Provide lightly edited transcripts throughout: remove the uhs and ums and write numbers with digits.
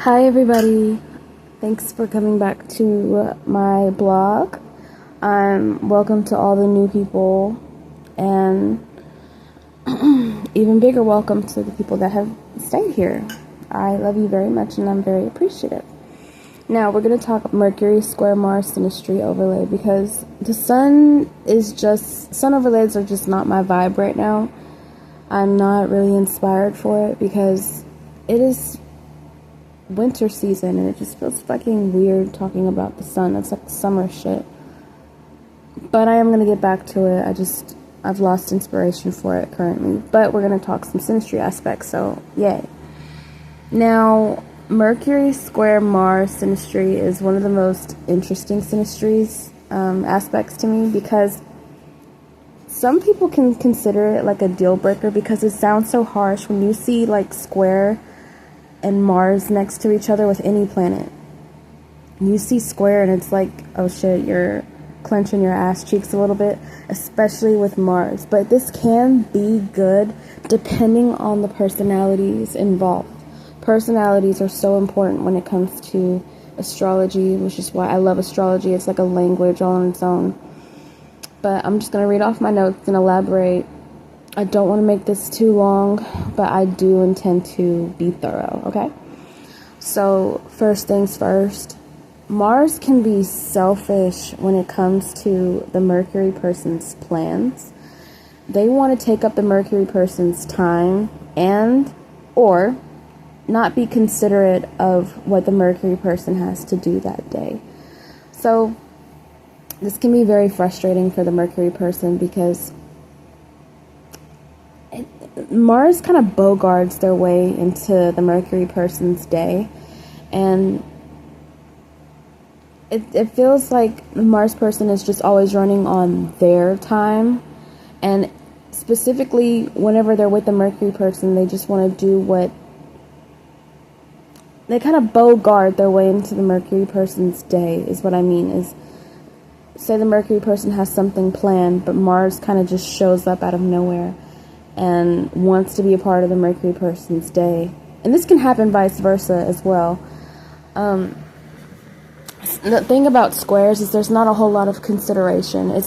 Hi everybody, thanks for coming back to my blog. Welcome to all the new people, and even bigger welcome to the people that have stayed here. I love you very much and I'm very appreciative. Now we're going to talk Mercury square Mars Synastry overlay, because the sun overlays are just not my vibe right now. I'm not really inspired for it because it is winter season and it just feels fucking weird talking about the sun. It's like summer shit. But I am going to get back to it. I've lost inspiration for it currently. But we're going to talk some synastry aspects, so yay. Now, Mercury square Mars synastry is one of the most interesting synastries aspects to me, because some people can consider it like a deal breaker because it sounds so harsh when you see like square and Mars next to each other with any planet. You see square and it's like, oh shit, you're clenching your ass cheeks a little bit, especially with Mars. But this can be good depending on the personalities involved. Personalities are so important when it comes to astrology, which is why I love astrology. It's like a language all on its own. But I'm just going to read off my notes and elaborate. I don't want to make this too long, but I do intend to be thorough, okay? So, first things first, Mars can be selfish when it comes to the Mercury person's plans. They want to take up the Mercury person's time or not be considerate of what the Mercury person has to do that day. So, this can be very frustrating for the Mercury person because Mars kind of bogarts their way into the Mercury person's day, and it feels like the Mars person is just always running on their time, and specifically whenever they're with the Mercury person, they just want to do what they kind of bogart their way into the Mercury person's day is what I mean. Is say the Mercury person has something planned, but Mars kind of just shows up out of nowhere and wants to be a part of the Mercury person's day. And this can happen vice versa as well. The thing about squares is there's not a whole lot of consideration.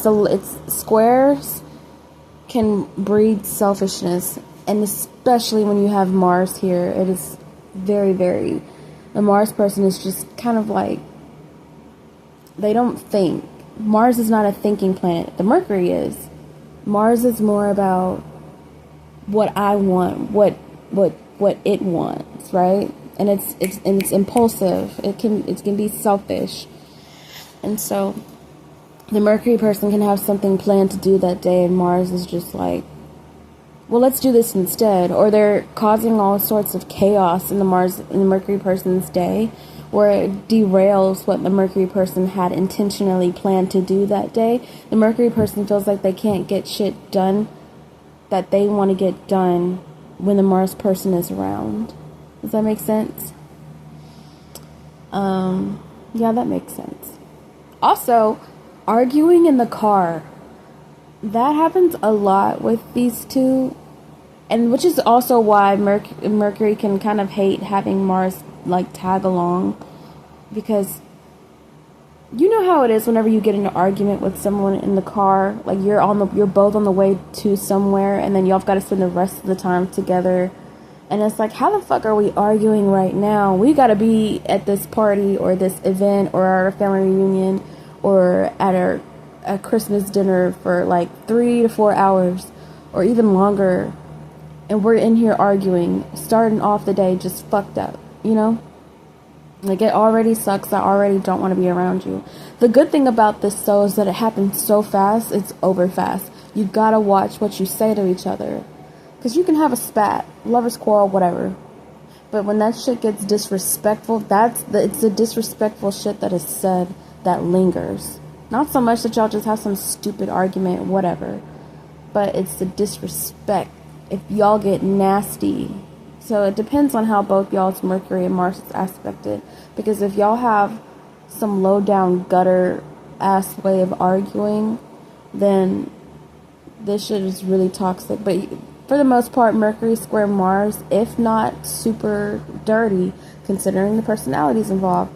Squares can breed selfishness, and especially when you have Mars here, it is very, very... The Mars person is just kind of like... They don't think. Mars is not a thinking planet. The Mercury is. Mars is more about what I want, what it wants, right? And it's impulsive. It can be selfish. And so the Mercury person can have something planned to do that day, and Mars is just like, well, let's do this instead. Or they're causing all sorts of chaos in the Mercury person's day, where it derails what the Mercury person had intentionally planned to do that day. The Mercury person feels like they can't get shit done that they want to get done when the Mars person is around. Does that make sense? Yeah, that makes sense. Also, arguing in the car. That happens a lot with these two, and which is also why Mercury can kind of hate having Mars like tag along, because you know how it is whenever you get in an argument with someone in the car, like you're both on the way to somewhere, and then y'all got to spend the rest of the time together, and it's like, how the fuck are we arguing right now? We got to be at this party or this event or our family reunion or at a Christmas dinner for like 3 to 4 hours or even longer, and we're in here arguing, starting off the day just fucked up, you know? Like, it already sucks. I already don't want to be around you. The good thing about this, though, is that it happens so fast, it's over fast. You gotta watch what you say to each other. Because you can have a spat, lover's quarrel, whatever. But when that shit gets disrespectful, it's the disrespectful shit that is said that lingers. Not so much that y'all just have some stupid argument, whatever. But it's the disrespect. If y'all get nasty... So it depends on how both y'all's Mercury and Mars is aspected. Because if y'all have some low down gutter ass way of arguing, then this shit is really toxic. But for the most part, Mercury square Mars, if not super dirty, considering the personalities involved.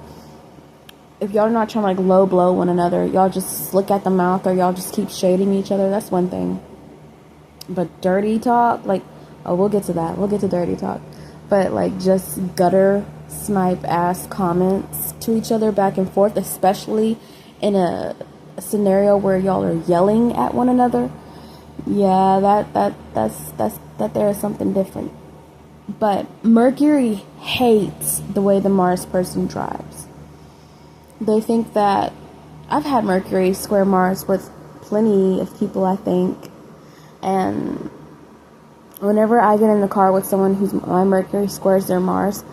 If y'all are not trying to like low blow one another, y'all just look at the mouth or y'all just keep shading each other, that's one thing. But dirty talk, like, oh, we'll get to that. We'll get to dirty talk. But like just gutter snipe ass comments to each other back and forth, especially in a scenario where y'all are yelling at one another. Yeah, that there is something different. But Mercury hates the way the Mars person drives. They think that I've had Mercury square Mars with plenty of people, I think. And whenever I get in the car with someone who's my Mercury squares their Mars,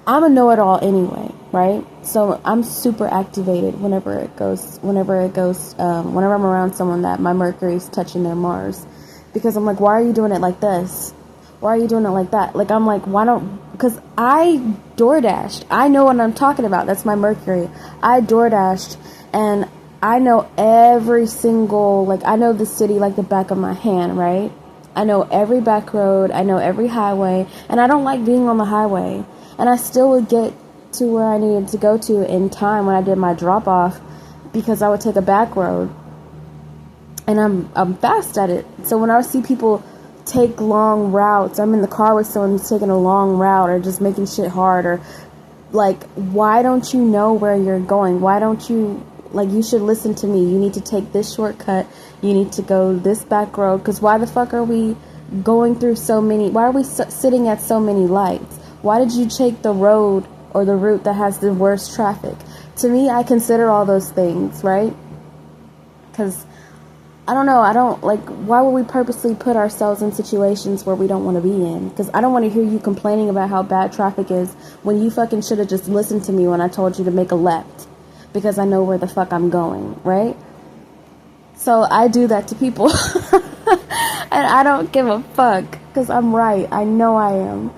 I'm a know-it-all anyway, right? So I'm super activated whenever I'm around someone that my Mercury's touching their Mars, because I'm like, why are you doing it like this? Why are you doing it like that? Like, I'm like, because I DoorDashed. I know what I'm talking about. That's my Mercury. I DoorDashed, and I know every single, like, I know the city like the back of my hand, right? I know every back road. I know every highway, and I don't like being on the highway. And I still would get to where I needed to go to in time when I did my drop off, because I would take a back road, and I'm fast at it. So when I see people take long routes, I'm in the car with someone who's taking a long route or just making shit hard, or like, why don't you know where you're going? Why don't you, like, you should listen to me. You need to take this shortcut. You need to go this back road. Because why the fuck are we going through so many, why are we sitting at so many lights? Why did you take the road or the route that has the worst traffic? To me, I consider all those things, right? Because I don't know, why would we purposely put ourselves in situations where we don't want to be in? Because I don't want to hear you complaining about how bad traffic is when you fucking should have just listened to me when I told you to make a left, because I know where the fuck I'm going, right? So I do that to people. And I don't give a fuck, because I'm right. I know I am.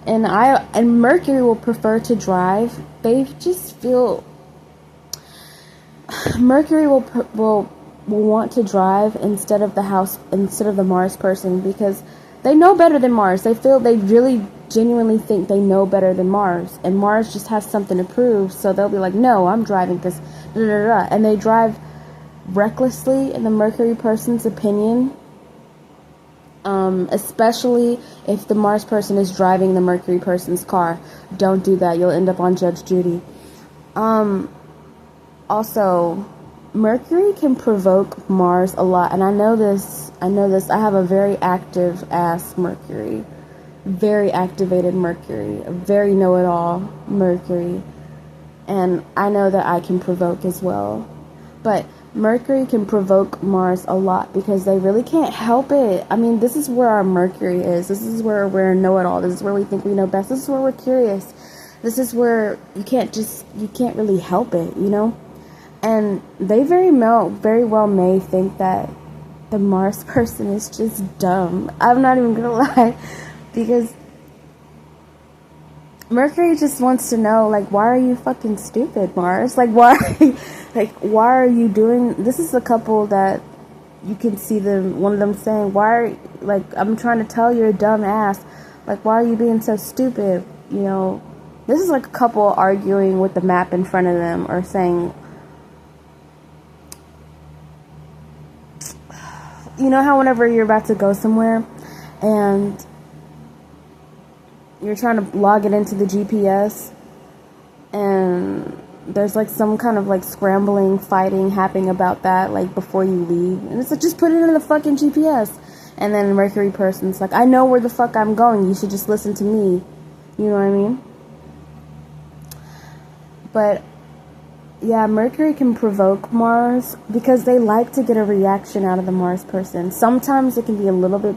And Mercury will prefer to drive. They just feel Mercury will want to drive instead of the Mars person, because they know better than Mars. They really genuinely think they know better than Mars, and Mars just has something to prove, so they'll be like, no, I'm driving because da da da, and they drive recklessly in the Mercury person's opinion, especially if the Mars person is driving the Mercury person's car. Don't do that. You'll end up on Judge Judy. Also, Mercury can provoke Mars a lot, and I know this. I have a very active ass Mercury, very activated Mercury, a very know-it-all Mercury, and I know that I can provoke as well. But Mercury can provoke Mars a lot because they really can't help it. I mean, this is where our Mercury is. This is where we're a know-it-all. This is where we think we know best. This is where we're curious. This is where you can't really help it, you know? And they very well may think that the Mars person is just dumb. I'm not even gonna lie, because Mercury just wants to know, like, why are you fucking stupid, Mars? Like, why are you doing? This is a couple that you can see one of them saying, I'm trying to tell you're a dumb ass. Like, why are you being so stupid? You know, this is like a couple arguing with the map in front of them, or saying, you know how whenever you're about to go somewhere and you're trying to log it into the GPS, and there's like some kind of like scrambling, fighting happening about that, like before you leave, and it's like, just put it in the fucking GPS. And then Mercury person's like, I know where the fuck I'm going, you should just listen to me. You know what I mean? But yeah, Mercury can provoke Mars because they like to get a reaction out of the Mars person. Sometimes it can be a little bit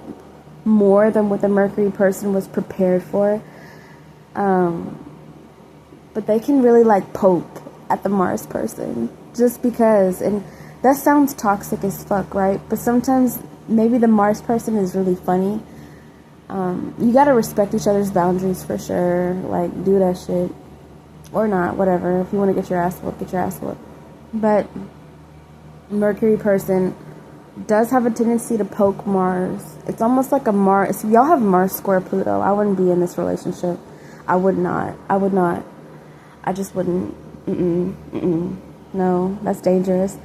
more than what the Mercury person was prepared for. But they can really like poke at the Mars person just because. And that sounds toxic as fuck, right? But sometimes maybe the Mars person is really funny. You gotta respect each other's boundaries for sure. Like, do that shit. Or not, whatever. If you want to get your ass whooped, get your ass whooped. But Mercury person does have a tendency to poke Mars It's almost like a Mars. Y'all have Mars square Pluto. I wouldn't be in this relationship. I would not. I just wouldn't. No, that's dangerous.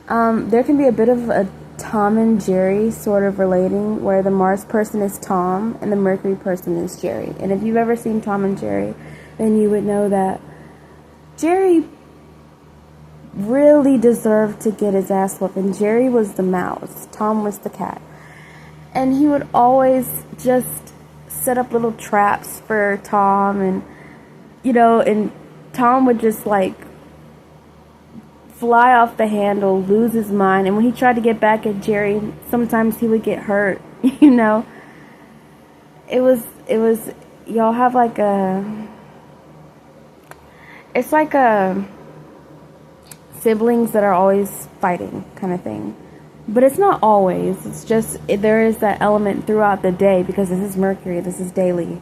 There can be a bit of a Tom and Jerry sort of relating, where the Mars person is Tom and the Mercury person is Jerry. And if you've ever seen Tom and Jerry, then you would know that Jerry really deserved to get his ass whooped. And Jerry was the mouse, Tom was the cat. And he would always just set up little traps for Tom, and and Tom would just like fly off the handle, lose his mind, and when he tried to get back at Jerry, sometimes he would get hurt. It was y'all have like it's like a siblings that are always fighting kind of thing. But it's not always. It's just there is that element throughout the day, because this is Mercury, this is daily.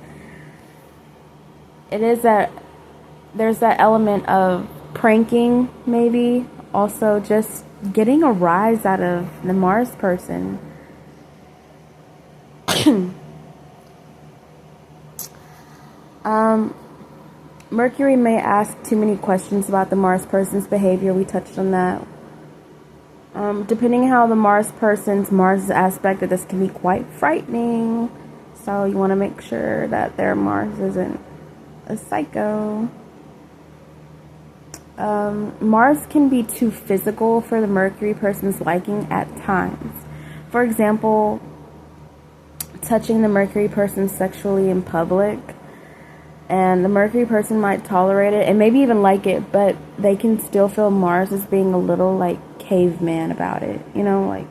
It is that there's that element of pranking, maybe. Also just getting a rise out of the Mars person. Mercury may ask too many questions about the Mars person's behavior. We touched on that. Depending how the Mars person's Mars is aspected, this can be quite frightening. So you want to make sure that their Mars isn't a psycho. Mars can be too physical for the Mercury person's liking at times. For example, touching the Mercury person sexually in public. And the Mercury person might tolerate it and maybe even like it, but they can still feel Mars as being a little like caveman about it. Like,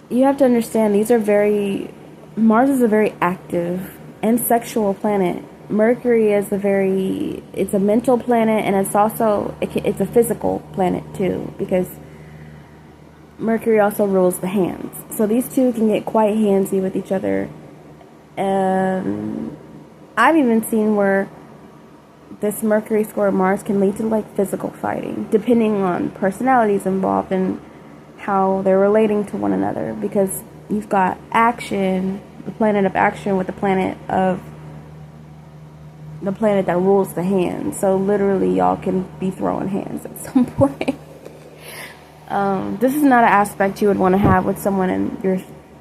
you have to understand, Mars is a very active and sexual planet. Mercury is it's a mental planet, and it's also, it's a physical planet too, because Mercury also rules the hands. So these two can get quite handsy with each other. And I've even seen where this Mercury square Mars can lead to like physical fighting, depending on personalities involved and how they're relating to one another. Because you've got action, the planet of action, with the planet that rules the hands. So literally, y'all can be throwing hands at some point. This is not an aspect you would want to have with someone in your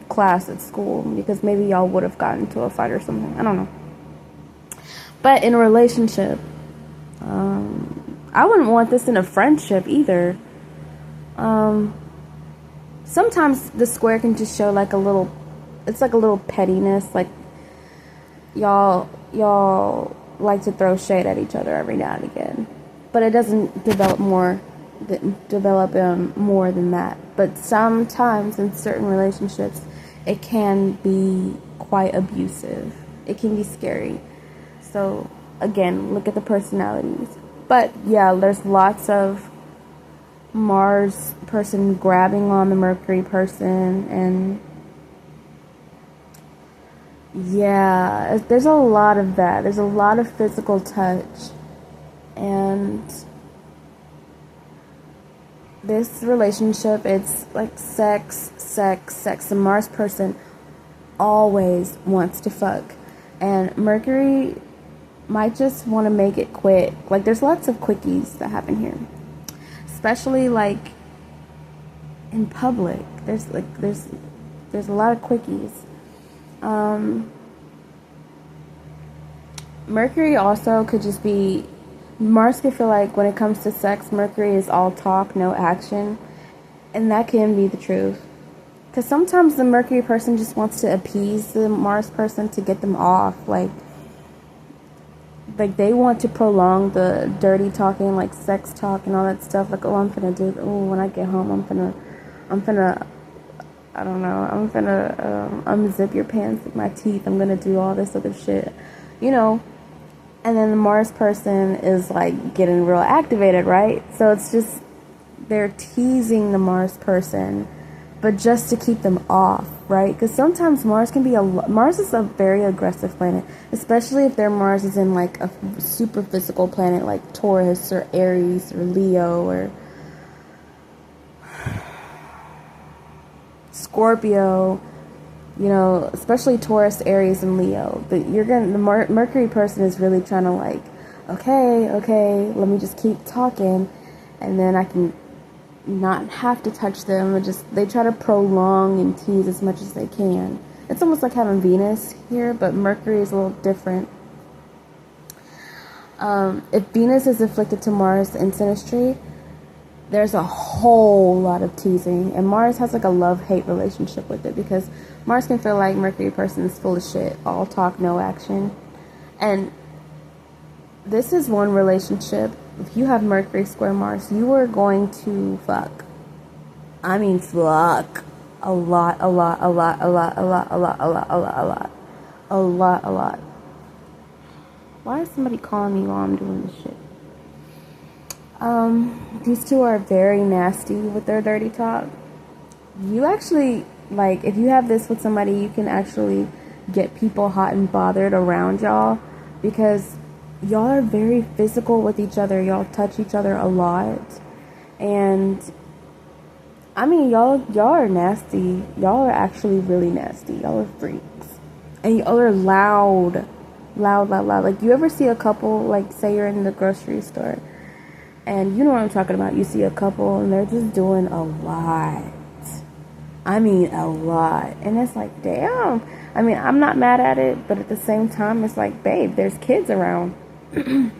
class at school, because maybe y'all would have gotten into a fight or something. I don't know. But in a relationship, I wouldn't want this in a friendship either. Sometimes the square can just show like it's like a little pettiness, like y'all like to throw shade at each other every now and again. But it doesn't develop more than that. But sometimes in certain relationships, it can be quite abusive. It can be scary. So, again, look at the personalities. But, yeah, there's lots of Mars person grabbing on the Mercury person. And, yeah, there's a lot of that. There's a lot of physical touch. And this relationship, it's like sex. The Mars person always wants to fuck. And Mercury might just want to make it quick. Like, there's lots of quickies that happen here, especially like in public. There's a lot of quickies. Mercury also could just be, Mars could feel like when it comes to sex, Mercury is all talk, no action, and that can be the truth. Because sometimes the Mercury person just wants to appease the Mars person to get them off. Like they want to prolong the dirty talking, like sex talk and all that stuff. Like, oh, I'm finna do, oh, when I get home, I'm finna, I don't know, I'm finna unzip your pants with my teeth. I'm gonna do all this other shit, And then the Mars person is like getting real activated, right? So it's just, they're teasing the Mars person, but just to keep them off, right? Because sometimes Mars is a very aggressive planet, especially if their Mars is in like a super physical planet like Taurus or Aries or Leo or Scorpio, you know, especially Taurus, Aries, and Leo. The Mercury person is really trying to like, okay, let me just keep talking, and then I can not have to touch them. They try to prolong and tease as much as they can. It's almost like having Venus here, but Mercury is a little different. If Venus is afflicted to Mars in Synastry, there's a whole lot of teasing, and Mars has like a love-hate relationship with it, because Mars can feel like Mercury person is full of shit, all talk, no action. And this is one relationship. If you have Mercury square Mars, you are going to fuck. I mean fuck. A lot. Why is somebody calling me while I'm doing this shit? These two are very nasty with their dirty talk. You actually, like, if you have this with somebody, you can actually get people hot and bothered around y'all, because y'all are very physical with each other. Y'all touch each other a lot. And I mean, y'all are nasty. Y'all are actually really nasty. Y'all are freaks. And y'all are loud. Like, you ever see a couple, like, say you're in the grocery store, and you know what I'm talking about. You see a couple, and they're just doing a lot. I mean, a lot. And it's like, damn. I mean, I'm not mad at it, but at the same time, it's like, babe, there's kids around. Well,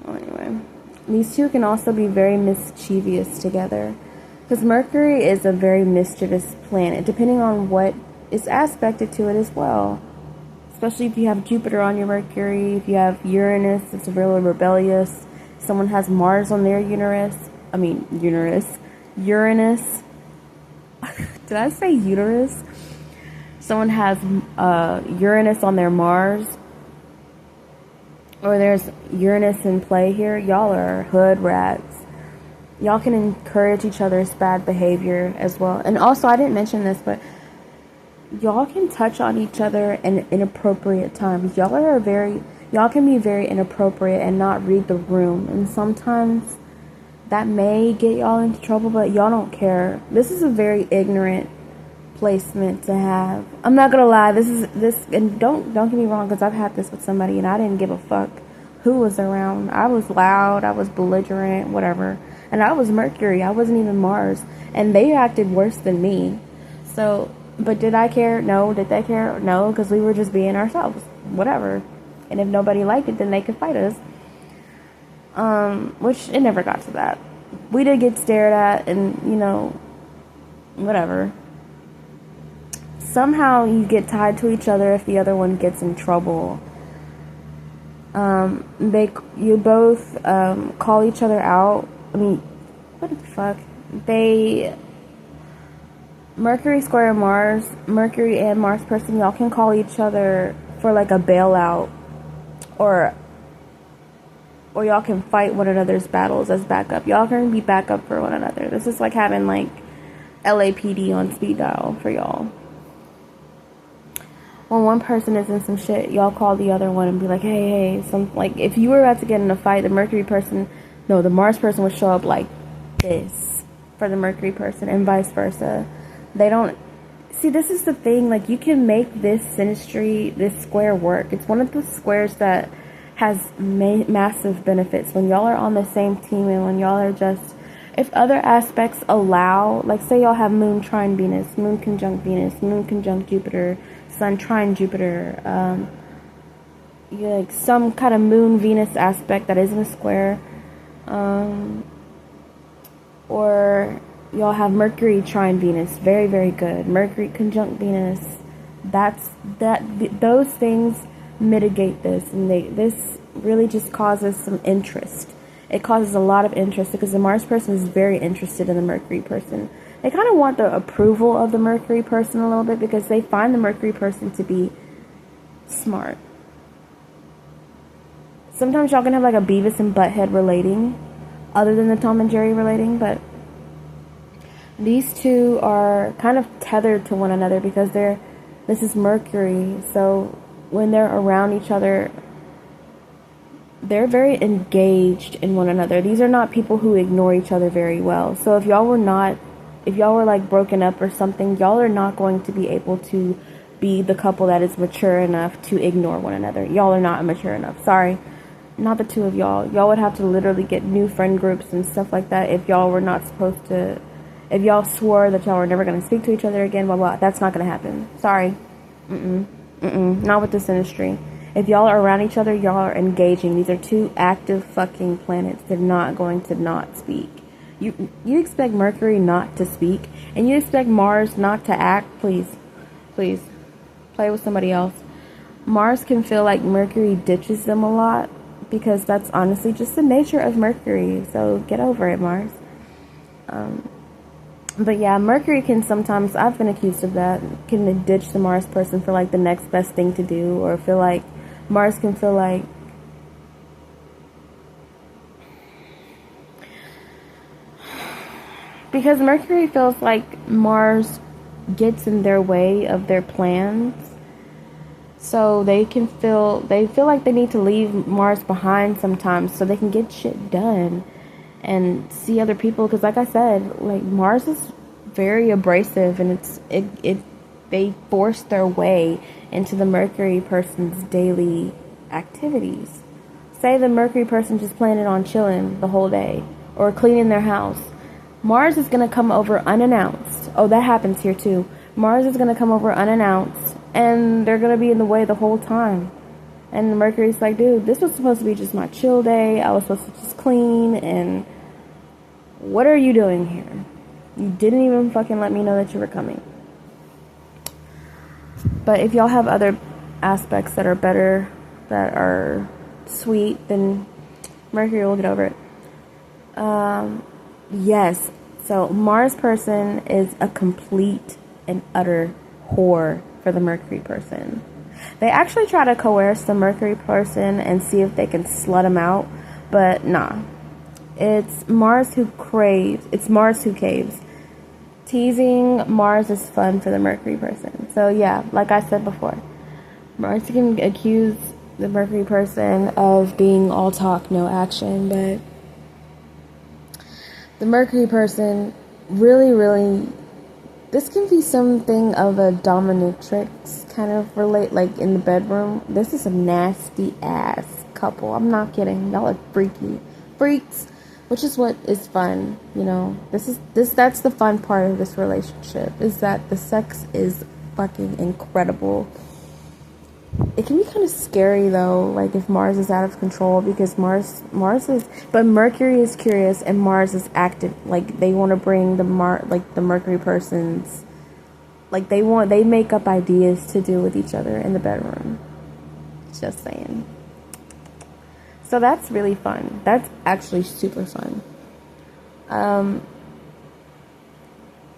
anyway, these two can also be very mischievous together, because Mercury is a very mischievous planet, depending on what is aspected to it as well. Especially if you have Jupiter on your Mercury, if you have Uranus, it's really rebellious. Someone has Mars on their Uranus. Did I say uterus? Someone has Uranus on their Mars, or there's Uranus in play here. Y'all are hood rats. Y'all can encourage each other's bad behavior as well. And also, I didn't mention this, but y'all can touch on each other in inappropriate times. Y'all can be very inappropriate and not read the room. And sometimes that may get y'all into trouble, but y'all don't care. This is a very ignorant placement to have. I'm not gonna lie, and don't get me wrong, because I've had this with somebody and I didn't give a fuck who was around. I was loud, I was belligerent, whatever. And I was Mercury, I wasn't even Mars. And they acted worse than me. So, but did I care? No. Did they care? No, because we were just being ourselves. Whatever. And if nobody liked it, then they could fight us. Which it never got to that. We did get stared at, and, you know, whatever. Somehow you get tied to each other if the other one gets in trouble. You both call each other out. I mean, what the fuck? Mercury square Mars, Mercury and Mars person, y'all can call each other for like a bailout, or y'all can fight one another's battles as backup. Y'all can be backup for one another. This is like having like LAPD on speed dial for y'all. When one person is in some shit, y'all call the other one and be like, hey, like, if you were about to get in a fight, the Mars person would show up like this for the Mercury person, and vice versa. They don't see, this is the thing, like, you can make this synastry, this square work. It's one of the squares that has massive benefits when y'all are on the same team, and when y'all are just, if other aspects allow, like, say y'all have moon trine Venus, moon conjunct Venus, moon conjunct Jupiter, sun trine Jupiter, like some kind of moon Venus aspect that isn't a square, or y'all have Mercury trine Venus, very, very good. Mercury conjunct Venus, those things mitigate this, and this really just causes some interest. It causes a lot of interest because the Mars person is very interested in the Mercury person. They kind of want the approval of the Mercury person a little bit, because they find the Mercury person to be smart. Sometimes y'all can have like a Beavis and Butthead relating, other than the Tom and Jerry relating, but these two are kind of tethered to one another because this is Mercury, so when they're around each other, they're very engaged in one another. These are not people who ignore each other very well. So if y'all were not if y'all were like broken up or something, y'all are not going to be able to be the couple that is mature enough to ignore one another. Y'all are not mature enough. Sorry. Not the two of y'all. Y'all would have to literally get new friend groups and stuff like that if y'all were not supposed to, if y'all swore that y'all were never going to speak to each other again, blah, blah. That's not going to happen. Sorry. Not with this industry. If y'all are around each other, y'all are engaging. These are two active fucking planets. They're not going to not speak. You expect Mercury not to speak, and you expect Mars not to act? Please. Please. Play with somebody else. Mars can feel like Mercury ditches them a lot, because that's honestly just the nature of Mercury. So get over it, Mars. But yeah, Mercury can sometimes, I've been accused of that, can ditch the Mars person for like the next best thing to do, or feel like Mars can feel like because Mercury feels like Mars gets in their way of their plans. So they feel like they need to leave Mars behind sometimes so they can get shit done and see other people, because like I said, like Mars is very abrasive, and they force their way into the Mercury person's daily activities. Say the Mercury person just planning on chilling the whole day or cleaning their house. Mars is going to come over unannounced. Oh, that happens here too. Mars is going to come over unannounced, and they're going to be in the way the whole time. And Mercury's like, dude, this was supposed to be just my chill day. I was supposed to just clean, and what are you doing here? You didn't even fucking let me know that you were coming. But if y'all have other aspects that are better, that are sweet, then Mercury will get over it. Yes. So Mars person is a complete and utter whore for the Mercury person. They actually try to coerce the Mercury person and see if they can slut him out, but nah. It's Mars who craves. It's Mars who caves. Teasing Mars is fun for the Mercury person. So yeah, like I said before, Mars can accuse the Mercury person of being all talk, no action, but the Mercury person really, this can be something of a dominatrix kind of relate, like in the bedroom. This is a nasty ass couple. I'm not kidding. Y'all are freaks, which is what is fun, you know. That's the fun part of this relationship, is that the sex is fucking incredible. It can be kind of scary though, like if Mars is out of control, because but Mercury is curious and Mars is active. Like they want to bring the Mercury person's, like they make up ideas to do with each other in the bedroom. Just saying. So that's really fun. That's actually super fun.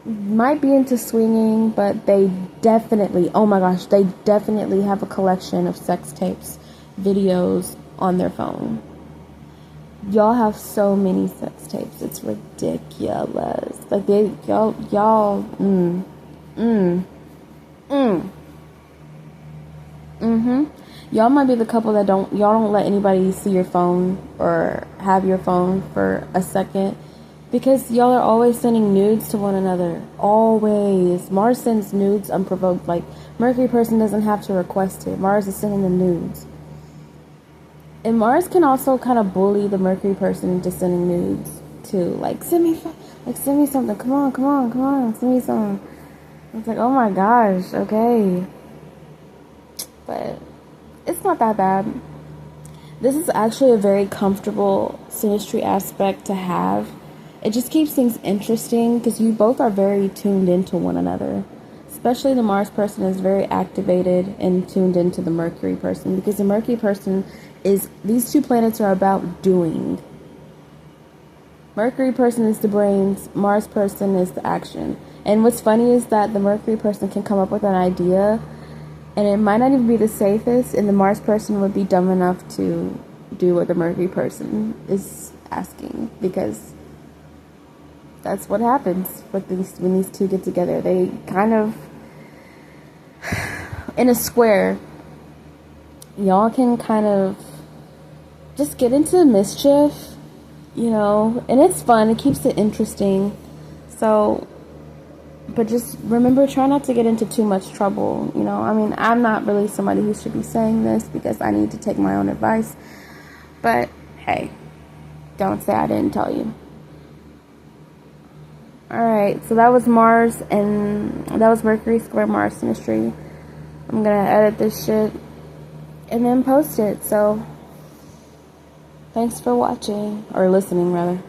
Might be into swinging, but they definitely, oh my gosh, they definitely have a collection of sex tapes, videos on their phone. Y'all have so many sex tapes. It's ridiculous. Like y'all Y'all might be the couple that y'all don't let anybody see your phone or have your phone for a second, because y'all are always sending nudes to one another. Always. Mars sends nudes unprovoked. Like, Mercury person doesn't have to request it. Mars is sending the nudes. And Mars can also kind of bully the Mercury person into sending nudes too. Like, send me something. Come on. Send me something. It's like, oh my gosh, okay. But it's not that bad. This is actually a very comfortable synastry aspect to have. It just keeps things interesting because you both are very tuned into one another. Especially the Mars person is very activated and tuned into the Mercury person, because the Mercury person these two planets are about doing. Mercury person is the brains, Mars person is the action. And what's funny is that the Mercury person can come up with an idea, and it might not even be the safest, and the Mars person would be dumb enough to do what the Mercury person is asking, because that's what happens when these two get together. They kind of, in a square, y'all can kind of just get into the mischief, you know, and it's fun. It keeps it interesting. So But just remember, try not to get into too much trouble. You know, I mean, I'm not really somebody who should be saying this because I need to take my own advice. But hey, don't say I didn't tell you. Alright, so that was Mars, and that was Mercury square Mars Synastry. I'm gonna edit this shit and then post it. So thanks for watching, or listening rather.